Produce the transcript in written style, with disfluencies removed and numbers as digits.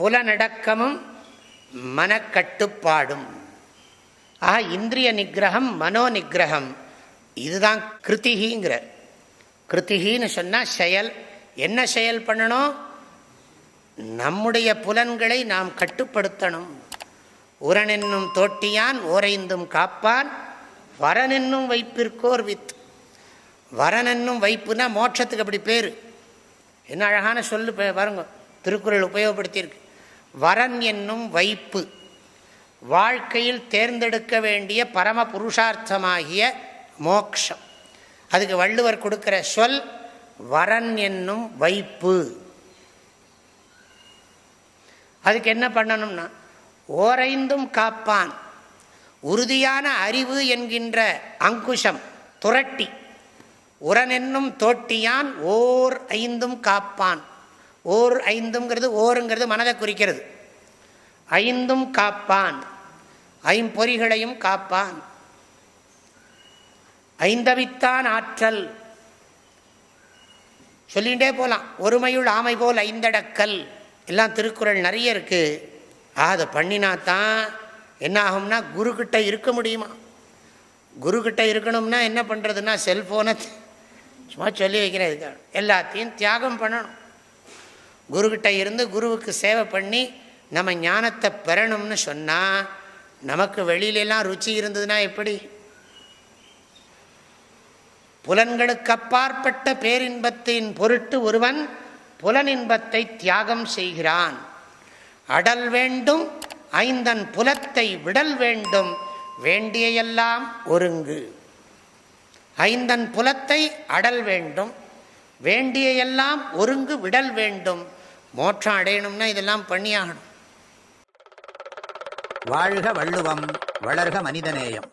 புலனடக்கமும் மனக்கட்டுப்பாடும். ஆக இந்திரிய நிகிரகம் மனோ நிகிரகம் இதுதான் கிருத்திகிங்கிற. கிருத்திகின்னு சொன்னால் செயல். என்ன செயல் பண்ணணும்? நம்முடைய புலன்களை நாம் கட்டுப்படுத்தணும். உரனென்னும் தோட்டியான் ஓரைந்தும் காப்பான் வரனென்னும் வைப்பிற்கோர் வித். வரனென்னும் வைப்புனா மோட்சத்துக்கு அப்படி பேர். என்ன அழகான சொல்லு பாருங்க, திருக்குறள் உபயோகப்படுத்தியிருக்கு. வரன் என்னும் வைப்பு வாழ்க்கையில் தேர்ந்தெடுக்க வேண்டிய பரம புருஷார்த்தமாகிய மோக்ஷம். அதுக்கு வள்ளுவர் கொடுக்கிற சொல் வரன் என்னும் வைப்பு. அதுக்கு என்ன பண்ணணும்னா ஓரைந்தும் காப்பான். உறுதியான அறிவு என்கின்ற அங்குஷம் துரட்டி உரனென்னும் தோட்டியான் ஓர் ஐந்தும் காப்பான். ஓர் ஐந்துங்கிறது ஓருங்கிறது மனதை குறிக்கிறது. ஐந்தும் காப்பான், ஐம்பொறிகளையும் காப்பான். ஐந்தவித்தான் ஆற்றல் சொல்லிகிட்டே போகலாம். ஒருமையுள் ஆமை போல் ஐந்தடக்கல் எல்லாம் திருக்குறள் நிறைய இருக்குது. அதை பண்ணினாத்தான் என்ன ஆகும்னா குருக்கிட்ட இருக்க முடியுமா. குருக்கிட்ட இருக்கணும்னா என்ன பண்ணுறதுன்னா செல்ஃபோனை சும்மா சொல்லி வைக்கிறேன். இதுக்காக எல்லாத்தையும் தியாகம் பண்ணணும். குருக்கிட்ட இருந்து குருவுக்கு சேவை பண்ணி நம்ம ஞானத்தை பெறணும்னு சொன்னால் நமக்கு வெளியிலெல்லாம் ருச்சி இருந்ததுன்னா எப்படி? புலன்களுக்கு அப்பாற்பட்ட பேரின்பத்தின் பொருட்டு ஒருவன் புலனின்பத்தை தியாகம் செய்கிறான். அடல் வேண்டும் ஐந்தன் புலத்தை விடல் வேண்டும் வேண்டியெல்லாம் ஒருங்கு. ஐந்தன் புலத்தை அடல் வேண்டும், வேண்டியெல்லாம் ஒருங்கு விடல் வேண்டும். மோட்சம் அடையணும்னா இதெல்லாம் பண்ணியாகணும். வாழ்க வள்ளுவம், வளர்க மனிதநேயம்.